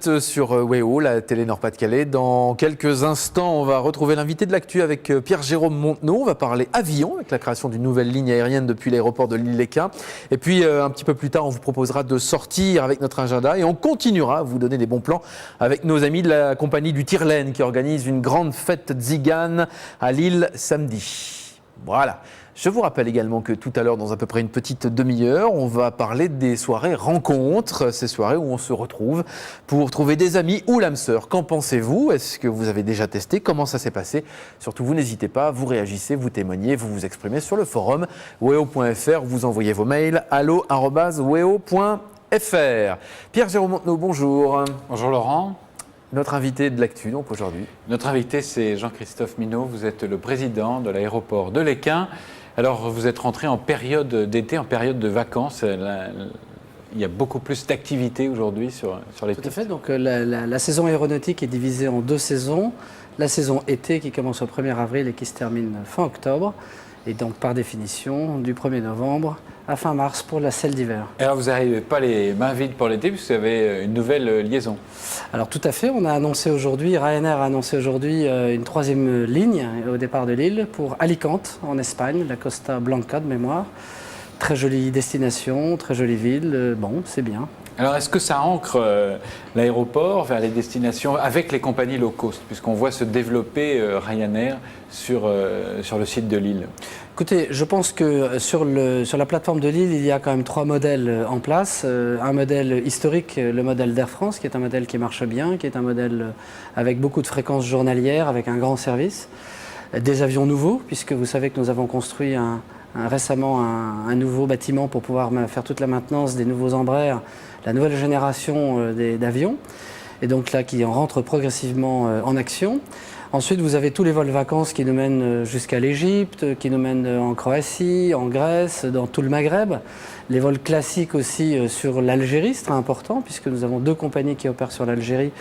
êtes sur WEO, la télé Nord-Pas-de-Calais. Dans quelques instants, on va retrouver l'invité de l'actu avec Pierre-Jérôme Montenot. On va parler avion, avec la création d'une nouvelle ligne aérienne depuis l'aéroport de Lille-Léquin. Et puis, un petit peu plus tard, on vous proposera de sortir avec notre agenda. Et on continuera à vous donner des bons plans avec nos amis de la compagnie du Tire-Laine qui organise une grande fête Tzigane à Lille samedi. Voilà. Je vous rappelle également que tout à l'heure, dans à peu près une petite demi-heure, on va parler des soirées rencontres, ces soirées où on se retrouve pour trouver des amis ou l'âme sœur. Qu'en pensez-vous? Est-ce que vous avez déjà testé? Comment ça s'est passé? Surtout, vous n'hésitez pas, vous réagissez, vous témoignez, vous vous exprimez sur le forum weo.fr, vous envoyez vos mails allo@weo.fr. Pierre-Jérôme Montenot, bonjour. Bonjour Laurent. Notre invité de l'actu, donc aujourd'hui. Notre invité, c'est Jean-Christophe Minot. Vous êtes le président de l'aéroport de Léquin. Alors, vous êtes rentré en période d'été, en période de vacances. Il y a beaucoup plus d'activités aujourd'hui sur les pistes. Tout à fait. Donc, la saison aéronautique est divisée en deux saisons. La saison été qui commence au 1er avril et qui se termine fin octobre. Et donc, par définition, du 1er novembre à fin mars pour la selle d'hiver. Alors, vous n'arrivez pas les mains vides pour l'été puisque vous avez une nouvelle liaison. Alors, tout à fait. On a annoncé aujourd'hui, Ryanair a annoncé aujourd'hui une troisième ligne au départ de Lille pour Alicante, en Espagne, la Costa Blanca de mémoire. Très jolie destination, très jolie ville. Bon, c'est bien. Alors, est-ce que ça ancre l'aéroport vers les destinations avec les compagnies low cost, puisqu'on voit se développer Ryanair sur le site de Lille? Écoutez, je pense que sur la plateforme de Lille, il y a quand même trois modèles en place. Un modèle historique, le modèle d'Air France, qui est un modèle qui marche bien, qui est un modèle avec beaucoup de fréquences journalières, avec un grand service. Des avions nouveaux, puisque vous savez que nous avons construit récemment un nouveau bâtiment pour pouvoir faire toute la maintenance des nouveaux Embraer, la nouvelle génération d'avions, et donc là qui rentre progressivement en action. Ensuite, vous avez tous les vols vacances qui nous mènent jusqu'à l'Égypte, qui nous mènent en Croatie, en Grèce, dans tout le Maghreb. Les vols classiques aussi sur l'Algérie, c'est très important, puisque nous avons deux compagnies qui opèrent sur l'Algérie,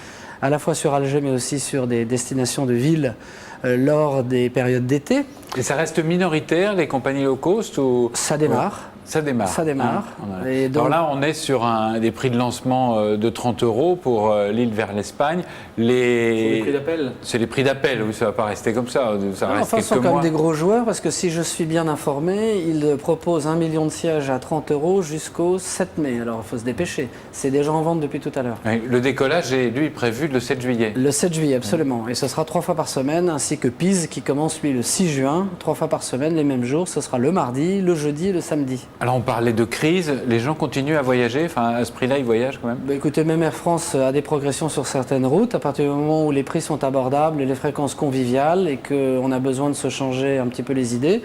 à la fois sur Alger, mais aussi sur des destinations de villes lors des périodes d'été. Et ça reste minoritaire, les compagnies low cost ou... Ça démarre. Ça démarre. Ça démarre. Et donc... Alors là, on est sur des prix de lancement de 30 € pour Lille vers l'Espagne. C'est les prix d'appel. C'est les prix d'appel, oui, ça ne va pas rester comme ça. Ça reste enfin, ce sont quand même des gros joueurs, parce que si je suis bien informé, ils proposent 1 million de sièges à 30 € jusqu'au 7 mai. Alors, il faut se dépêcher. C'est déjà en vente depuis tout à l'heure. Oui, le décollage est, lui, prévu le 7 juillet. Le 7 juillet, absolument. Et ce sera 3 fois par semaine, ainsi que Pise, qui commence, lui, le 6 juin. 3 fois par semaine, les mêmes jours. Ce sera le mardi, le jeudi et le samedi. Alors, on parlait de crise. Les gens continuent à voyager. Enfin, à ce prix-là, ils voyagent quand même. Écoutez, même Air France a des progressions sur certaines routes. À partir du moment où les prix sont abordables et les fréquences conviviales et qu'on a besoin de se changer un petit peu les idées,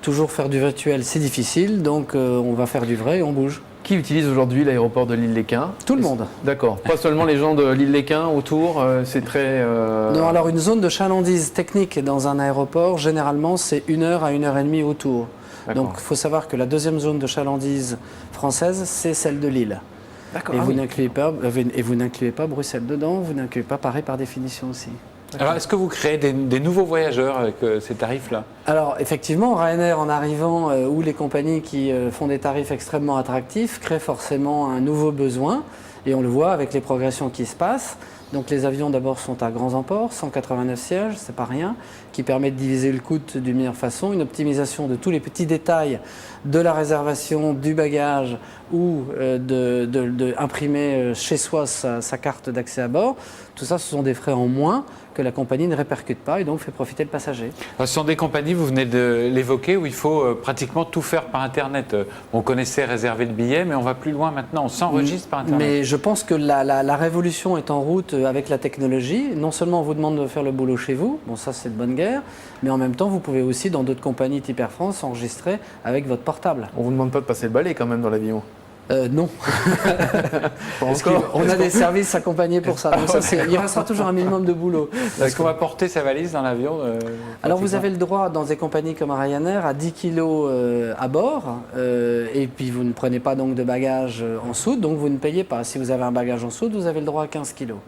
toujours faire du virtuel, c'est difficile. Donc, on va faire du vrai et on bouge. Qui utilise aujourd'hui l'aéroport de Lille-Léquin? Tout le monde. D'accord. Pas seulement les gens de Lille-Léquin autour, c'est très... Non, alors une zone de chalandise technique dans un aéroport, généralement, c'est 1 heure à 1 heure et demie autour. Donc, il faut savoir que la deuxième zone de chalandise française, c'est celle de Lille. Et vous n'incluez pas Bruxelles dedans, vous n'incluez pas Paris par définition aussi. Alors, est-ce que vous créez des nouveaux voyageurs avec ces tarifs-là? Alors, effectivement, Ryanair, en arrivant, ou les compagnies qui font des tarifs extrêmement attractifs, créent forcément un nouveau besoin. Et on le voit avec les progressions qui se passent. Donc, les avions, d'abord, sont à grands emports, 189 sièges, c'est pas rien, qui permet de diviser le coût d'une meilleure façon, une optimisation de tous les petits détails de la réservation, du bagage ou d'imprimer chez soi sa carte d'accès à bord. Tout ça, ce sont des frais en moins que la compagnie ne répercute pas et donc fait profiter le passager. Ce sont des compagnies, vous venez de l'évoquer, où il faut pratiquement tout faire par Internet. On connaissait réserver le billet, mais on va plus loin maintenant, on s'enregistre par Internet. Mais je pense que la révolution est en route avec la technologie. Non seulement on vous demande de faire le boulot chez vous, bon ça c'est de bonne guerre, mais en même temps vous pouvez aussi dans d'autres compagnies type Air France enregistrer avec votre portable. On ne vous demande pas de passer le balai quand même dans l'avion? Non. On a des services accompagnés pour ça. Donc il restera toujours un minimum de boulot. Est-ce qu'on va porter sa valise dans l'avion? Alors vous avez le droit dans des compagnies comme Ryanair à 10 kilos à bord et puis vous ne prenez pas donc de bagages en soude, donc vous ne payez pas. Si vous avez un bagage en soude, vous avez le droit à 15 kilos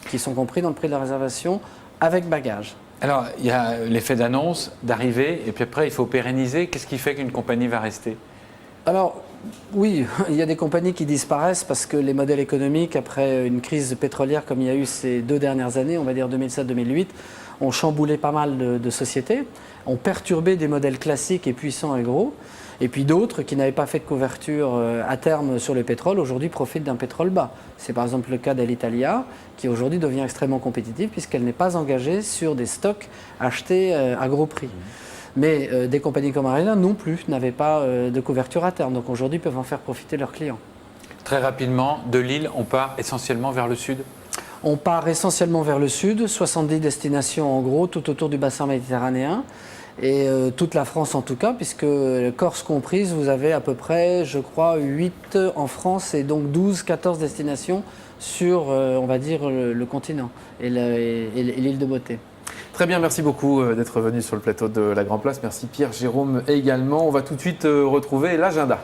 qui sont compris dans le prix de la réservation avec bagage. Alors il y a l'effet d'annonce, d'arrivée et puis après il faut pérenniser. Qu'est-ce qui fait qu'une compagnie va rester? Alors, oui, il y a des compagnies qui disparaissent parce que les modèles économiques, après une crise pétrolière comme il y a eu ces 2 dernières années, on va dire 2007-2008, ont chamboulé pas mal de sociétés, ont perturbé des modèles classiques et puissants et gros. Et puis d'autres qui n'avaient pas fait de couverture à terme sur le pétrole, aujourd'hui profitent d'un pétrole bas. C'est par exemple le cas d'Alitalia, qui aujourd'hui devient extrêmement compétitive puisqu'elle n'est pas engagée sur des stocks achetés à gros prix. Mais des compagnies comme Arena non plus n'avaient pas de couverture à terme. Donc aujourd'hui, peuvent en faire profiter leurs clients. Très rapidement, de Lille, on part essentiellement vers le sud? On part essentiellement vers le sud, 70 destinations en gros, tout autour du bassin méditerranéen. Et toute la France en tout cas, puisque Corse comprise, vous avez à peu près, je crois, 8 en France et donc 12-14 destinations sur, on va dire, le continent et l'île de Beauté. Très bien, merci beaucoup d'être venu sur le plateau de la Grand Place. Merci Pierre-Jérôme également. On va tout de suite retrouver l'agenda.